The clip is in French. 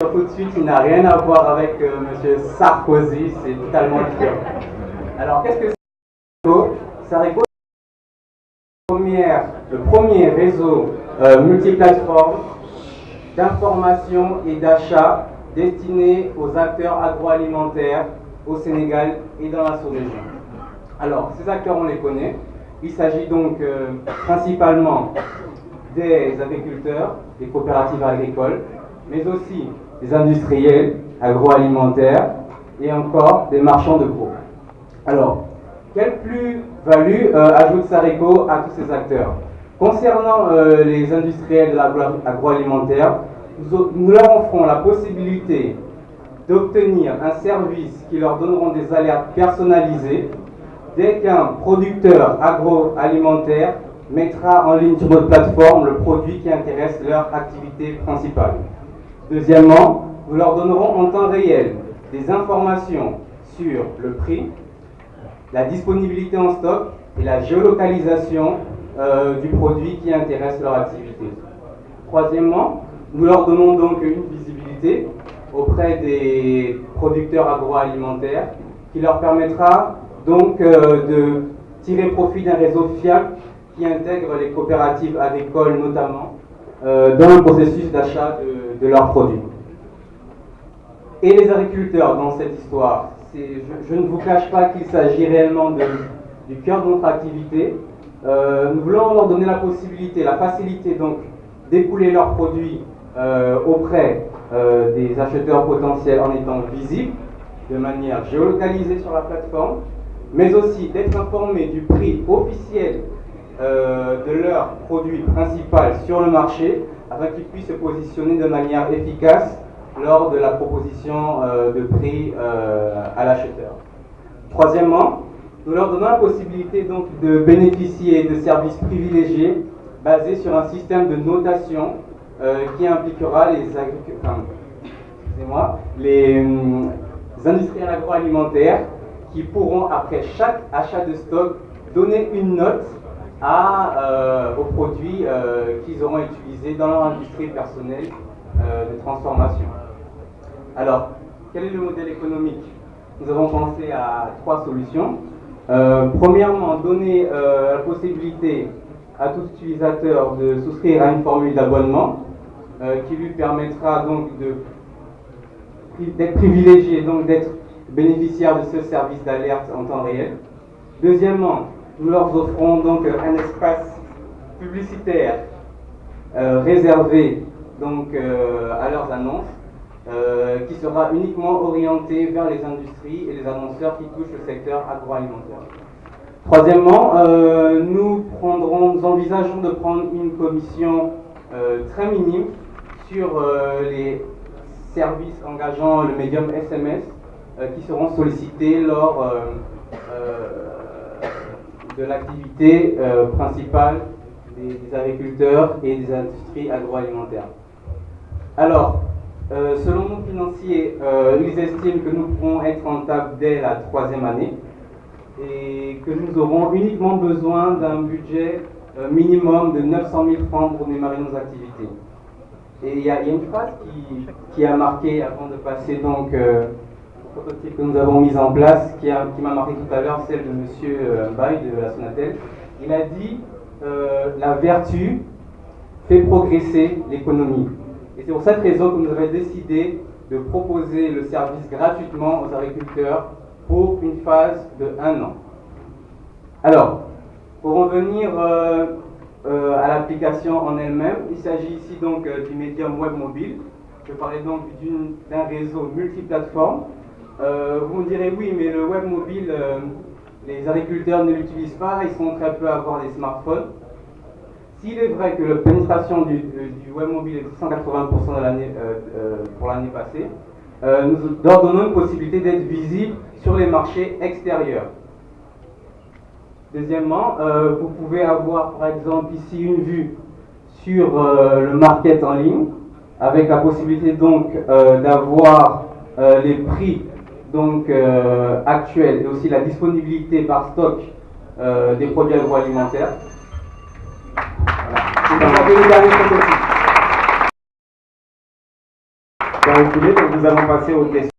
Tout de suite, il n'a rien à voir avec M. Sarkozy, c'est totalement différent. Alors, qu'est-ce que Sareco? Sareco, le premier réseau multiplateforme d'information et d'achat destiné aux acteurs agroalimentaires au Sénégal et dans la sous-région. Alors, ces acteurs, on les connaît. Il s'agit donc principalement des agriculteurs, des coopératives agricoles, mais aussi des industriels agroalimentaires et encore des marchands de gros. Alors, quelle plus-value ajoute Sareco à tous ces acteurs? Concernant les industriels de l'agroalimentaire, nous leur offrons la possibilité d'obtenir un service qui leur donneront des alertes personnalisées dès qu'un producteur agroalimentaire mettra en ligne sur notre plateforme le produit qui intéresse leur activité principale. Deuxièmement, nous leur donnerons en temps réel des informations sur le prix, la disponibilité en stock et la géolocalisation du produit qui intéresse leur activité. Troisièmement, nous leur donnons donc une visibilité auprès des producteurs agroalimentaires qui leur permettra donc de tirer profit d'un réseau fiable qui intègre les coopératives agricoles notamment dans le processus d'achat de leurs produits. Et les agriculteurs dans cette histoire, je ne vous cache pas qu'il s'agit réellement du cœur de notre activité. Nous voulons leur donner la possibilité, la facilité donc d'écouler leurs produits auprès des acheteurs potentiels en étant visibles de manière géolocalisée sur la plateforme, mais aussi d'être informés du prix officiel de leur produit principal sur le marché afin qu'ils puissent se positionner de manière efficace lors de la proposition de prix à l'acheteur. Troisièmement, nous leur donnons la possibilité donc de bénéficier de services privilégiés basés sur un système de notation qui impliquera les industriels agroalimentaires qui pourront, après chaque achat de stock, donner une note aux produits qu'ils auront utilisés dans leur industrie personnelle de transformation. Alors, quel est le modèle économique? Nous avons pensé à 3 solutions. Premièrement, donner la possibilité à tout utilisateur de souscrire à une formule d'abonnement qui lui permettra donc d'être privilégié, donc d'être bénéficiaire de ce service d'alerte en temps réel. Deuxièmement, nous leur offrons donc un espace publicitaire réservé donc à leurs annonces qui sera uniquement orienté vers les industries et les annonceurs qui touchent le secteur agroalimentaire. Troisièmement, nous envisageons de prendre une commission très minime sur les services engageant le médium SMS qui seront sollicités lors de l'activité principale des agriculteurs et des industries agroalimentaires. Alors, selon nos financiers, ils estiment que nous pourrons être rentables dès la 3e année et que nous aurons uniquement besoin d'un budget minimum de 900 000 francs pour démarrer nos activités. Et il y a une phrase qui a marqué, avant de passer donc au prototype que nous avons mis en place, qui m'a marqué tout à l'heure, celle de M. Baye de la Sonatel. Il a dit la vertu fait progresser l'économie. Et c'est pour cette raison que nous avons décidé de proposer le service gratuitement aux agriculteurs pour une phase de 1 an. Alors, pour revenir à l'application en elle-même, il s'agit ici donc du médium web mobile. Je parlais donc d'un réseau multiplateforme. Vous me direz oui, mais le web mobile, les agriculteurs ne l'utilisent pas, ils sont très peu à avoir des smartphones. S'il est vrai que la pénétration du web mobile est de 180% de l'année, pour l'année passée, nous leur donnons une possibilité d'être visible sur les marchés extérieurs. Deuxièmement, vous pouvez avoir par exemple ici une vue sur le market en ligne, avec la possibilité donc d'avoir les prix donc, actuels et aussi la disponibilité par stock des produits agroalimentaires. Voilà. Et dans le dernier prototype. reculé, donc nous allons passer aux questions.